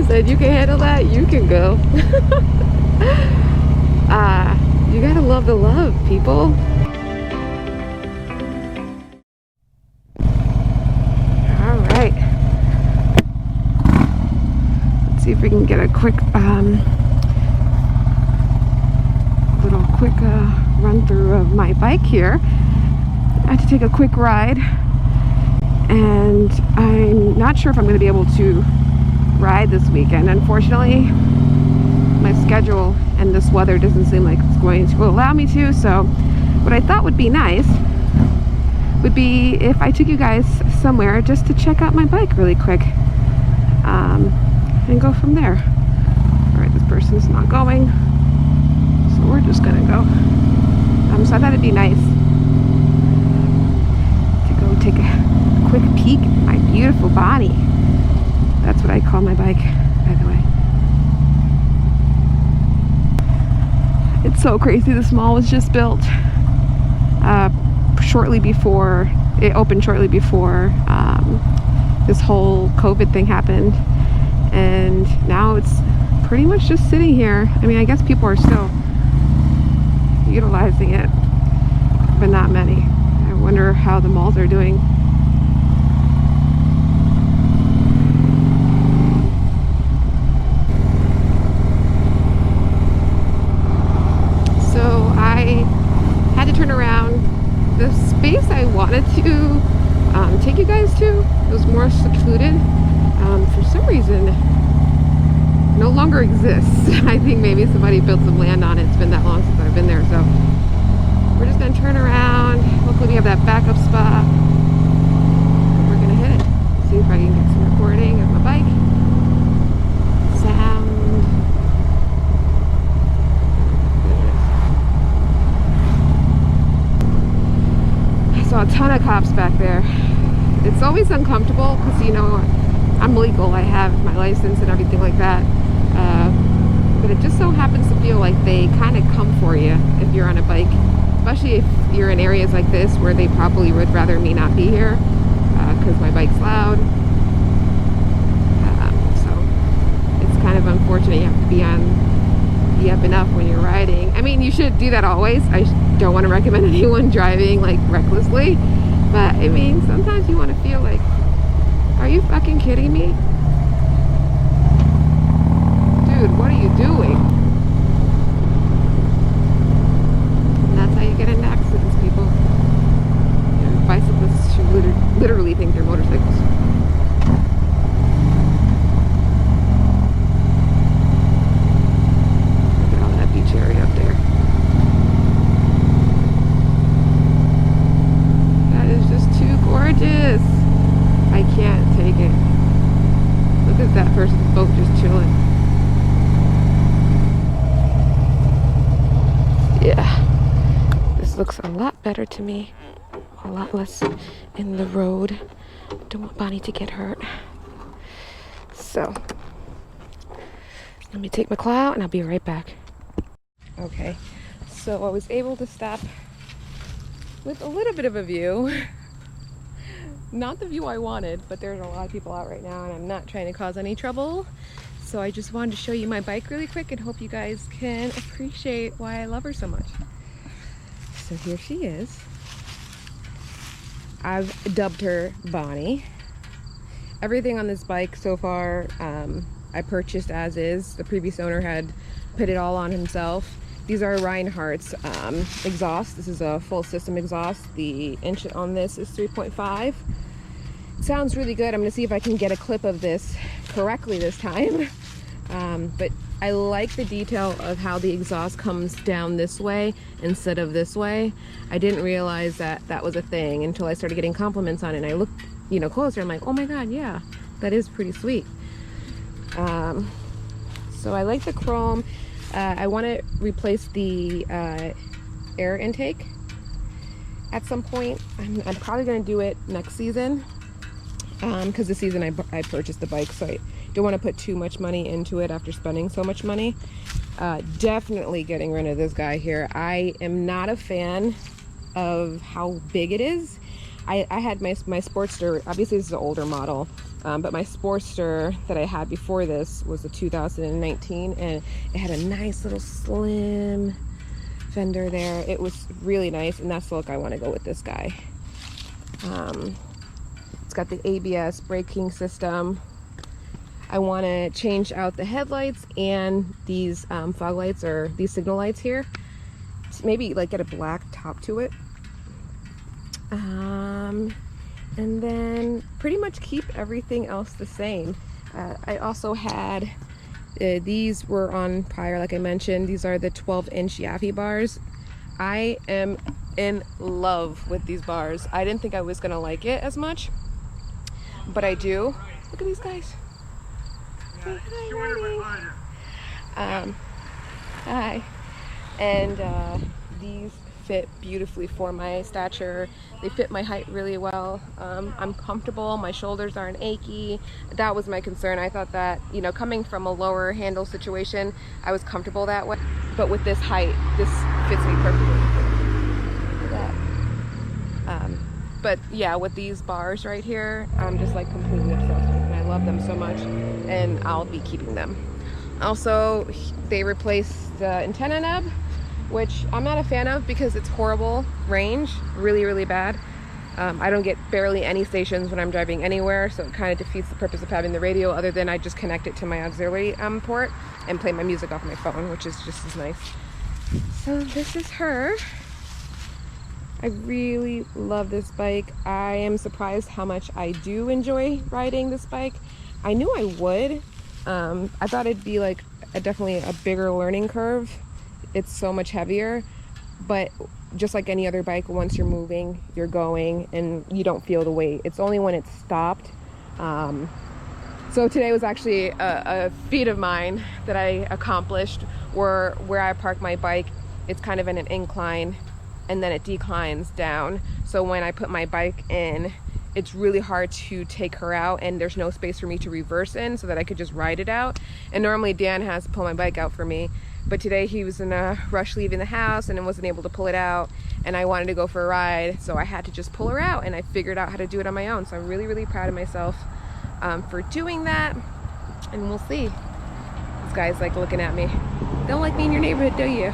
He said, you can handle that, you can go. You gotta love the love, people. All right. Let's see if we can get a quick, run through of my bike here. I had to take a quick ride, and I'm not sure if I'm going to be able to ride this weekend. Unfortunately, my schedule and this weather doesn't seem like it's going to allow me to. So what I thought would be nice would be if I took you guys somewhere just to check out my bike really quick, and go from there. All right, this person's not going, so we're just gonna go. So I thought it'd be nice to go take a quick peek at my beautiful Bonnie. That's what I call my bike, by the way. It's so crazy. This mall was just built shortly before it opened, shortly before this whole COVID thing happened, and now it's pretty much just sitting here. I mean, I guess people are still utilizing it, but not many. I wonder how the malls are doing. So I had to turn around. The space I wanted to take you guys to was more secluded. For some reason, no longer exists. I think maybe somebody built some land on it. It's been that long since I've been there, so we're just gonna turn around. Hopefully we have that backup spot. We're gonna hit it. See if I can get some recording of my bike. Sound. I saw a ton of cops back there. It's always uncomfortable because, you know, I'm legal. I have my license and everything like that. But it just so happens to feel like they kind of come for you if you're on a bike, especially if you're in areas like this where they probably would rather me not be here because my bike's loud. So it's kind of unfortunate. You have to be on the up and up when you're riding. I mean, you should do that always. I don't want to recommend anyone driving like recklessly, but I mean, sometimes you want to feel like, are you fucking kidding me? Dude, what are you doing? And that's how you get into accidents, people. You know, bicyclists should literally think they're motorcycles. Look at all that beach area up there. That is just too gorgeous. I can't take it. Look at that person's boat just chilling. Yeah, this looks a lot better to me. A lot less in the road. Don't want Bonnie to get hurt. So, let me take my claw and I'll be right back. Okay, so I was able to stop with a little bit of a view. Not the view I wanted, but there's a lot of people out right now and I'm not trying to cause any trouble. So I just wanted to show you my bike really quick and hope you guys can appreciate why I love her so much. So here she is. I've dubbed her Bonnie. Everything on this bike so far I purchased as is. The previous owner had put it all on himself. These are Reinhardt's exhaust. This is a full system exhaust. The inch on this is 3.5. Sounds really good. I'm gonna see if I can get a clip of this correctly this time. But I like the detail of how the exhaust comes down this way instead of this way. I didn't realize that that was a thing until I started getting compliments on it, and I looked, you know, closer. I'm like, oh my god, yeah, that is pretty sweet. So I like the chrome. I want to replace the air intake at some point. I'm probably going to do it next season because this season I purchased the bike, so I don't want to put too much money into it after spending so much money. Definitely getting rid of this guy here. I am not a fan of how big it is. I had my Sportster, obviously this is an older model, But my Sportster that I had before this was a 2019, and it had a nice little slim fender there. It was really nice, and that's the look I want to go with this guy. It's got the ABS braking system. I want to change out the headlights and these fog lights, or these signal lights here. Maybe like get a black top to it. And then pretty much keep everything else the same. I also had, these were on prior, like I mentioned, these are the 12-inch Yaffe bars. I am in love with these bars. I didn't think I was gonna like it as much, but I do. Look at these guys. Say hi, hi. And these fit beautifully for my stature. They fit my height really well. I'm comfortable, my shoulders aren't achy. That was my concern. I thought that, you know, coming from a lower handle situation, I was comfortable that way. But with this height, this fits me perfectly. Look at that. But yeah, with these bars right here, I'm just like completely obsessed with them. I love them so much, and I'll be keeping them. Also, they replaced the antenna nub, which I'm not a fan of because it's horrible range, really bad. I don't get barely any stations when I'm driving anywhere, so it kind of defeats the purpose of having the radio, other than I just connect it to my auxiliary port and play my music off my phone, which is just as nice. So this is her. I really love this bike. I am surprised how much I do enjoy riding this bike. I knew I would. I thought it'd be like definitely a bigger learning curve. It's so much heavier, but just like any other bike, once you're moving, you're going, and you don't feel the weight. It's only when it's stopped. So today was actually a feat of mine that I accomplished, where I park my bike, it's kind of in an incline, and then it declines down. So when I put my bike in, it's really hard to take her out, and there's no space for me to reverse in so that I could just ride it out. And normally Dan has to pull my bike out for me, but today he was in a rush leaving the house and wasn't able to pull it out, and I wanted to go for a ride, so I had to just pull her out, and I figured out how to do it on my own. So I'm really proud of myself for doing that, and we'll see. This guy's like looking at me. Don't like me in your neighborhood, do you?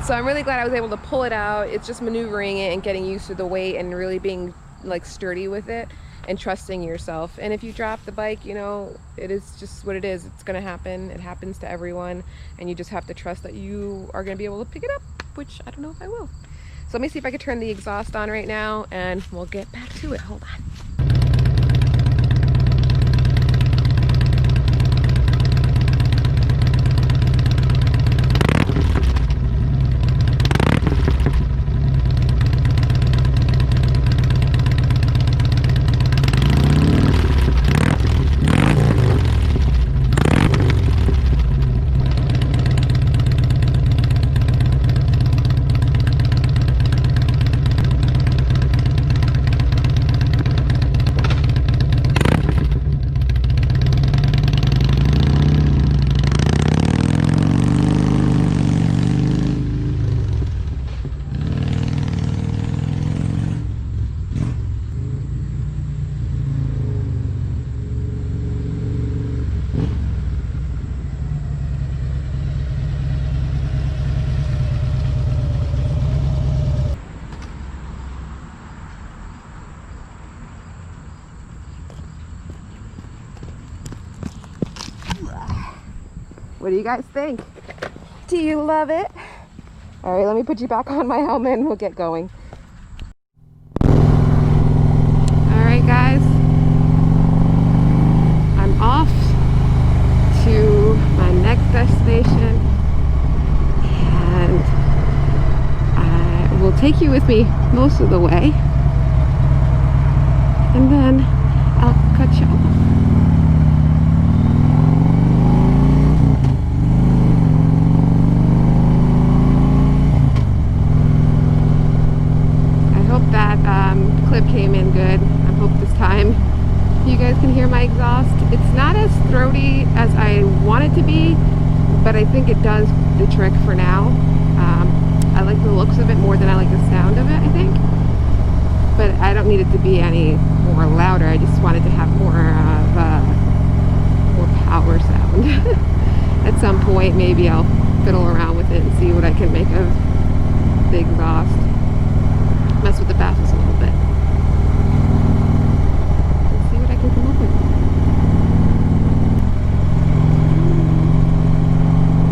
So I'm really glad I was able to pull it out. It's just maneuvering it and getting used to the weight and really being like sturdy with it and trusting yourself. And if you drop the bike, you know, it is just what it is. It's gonna happen. It happens to everyone, and you just have to trust that you are gonna be able to pick it up, which I don't know if I will. So let me see if I can turn the exhaust on right now, and we'll get back to it. Hold on. What do you guys think? Do you love it? All right, let me put you back on my helmet and we'll get going. All right, guys. I'm off to my next destination, and I will take you with me most of the way, and then I'll cut you off. Clip came in good. I hope this time you guys can hear my exhaust. It's not as throaty as I want it to be, but I think it does the trick for now. I like the looks of it more than I like the sound of it, I think. But I don't need it to be any more louder. I just wanted to have more power sound. At some point, maybe I'll fiddle around with it and see what I can make of the exhaust. Mess with the baffles a little bit. Let's see what I can come up with.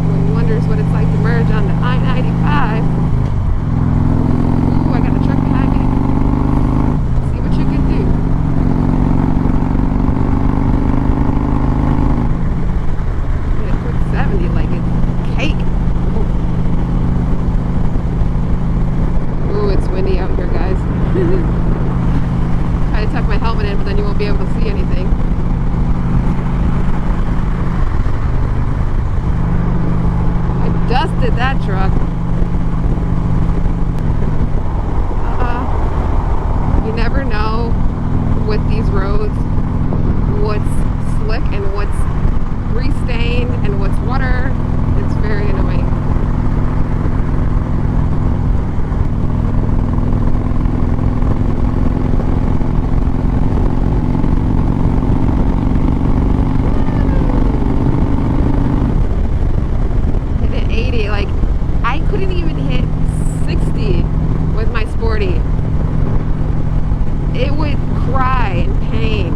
One wonders what it's like to merge on the I-95. Ooh, I got a truck behind me. See what you can do. And a quick 70 like it's cake. Ooh, it's windy out here, guys. Try to tuck my helmet in, but then you won't be able to see anything. I dusted that truck. You never know with these roads what's slick and what's grease stained and what's water. It's very annoying. Hit it 80, like I couldn't even hit 60 with my Sporty. It would cry in pain.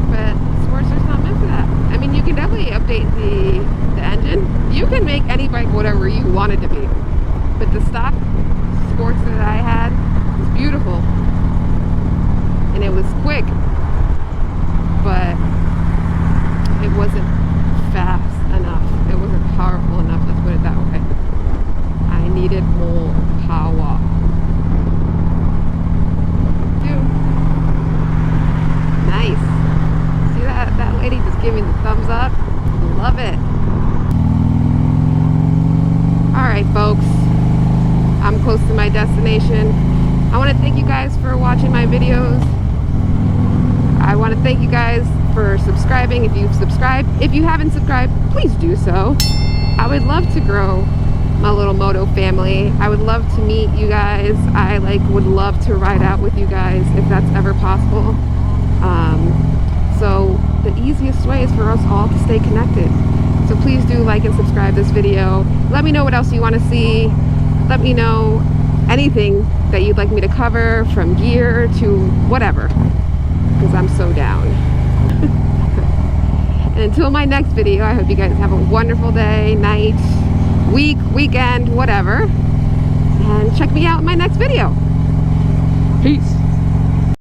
But Sportster's not meant for that. I mean, you can definitely update the engine. You can make any bike whatever you want it to be. But the stock Sports that I had was beautiful. And it was quick. But it wasn't fast enough. It wasn't powerful enough, let's put it that way. I needed more power. Nice. See that lady just giving the thumbs up? Love it. Alright folks, I'm close to my destination. I want to thank you guys for watching my videos. I want to thank you guys for subscribing. If you've subscribed, if you haven't subscribed, please do so. I would love to grow my little moto family. I would love to meet you guys. I would love to ride out with you guys if that's ever possible. So the easiest way is for us all to stay connected. So please do like and subscribe this video. Let me know what else you want to see. Let me know anything that you'd like me to cover, from gear to whatever, because I'm so down. And until my next video, I hope you guys have a wonderful day, night, week, weekend, whatever. And check me out in my next video. Peace.